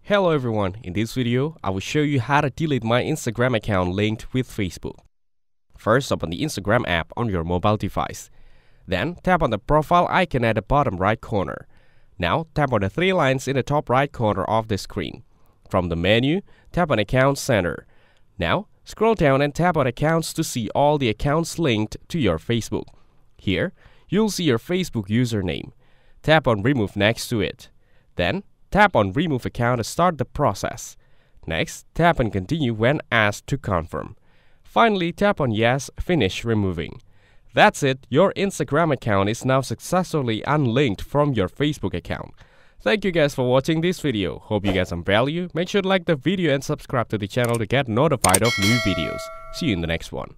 Hello everyone, in this video, I will show you how to delete my Instagram account linked with Facebook. First, open the Instagram app on your mobile device. Then, tap on the profile icon at the bottom right corner. Now, tap on the three lines in the top right corner of the screen. From the menu, tap on Account Center. Now, scroll down and tap on Accounts to see all the accounts linked to your Facebook. Here, you'll see your Facebook username. Tap on Remove next to it. Then, tap on Remove Account to start the process. Next, tap on Continue when asked to confirm. Finally, tap on Yes, finish removing. That's it, your Instagram account is now successfully unlinked from your Facebook account. Thank you guys for watching this video. Hope you get some value. Make sure to like the video and subscribe to the channel to get notified of new videos. See you in the next one.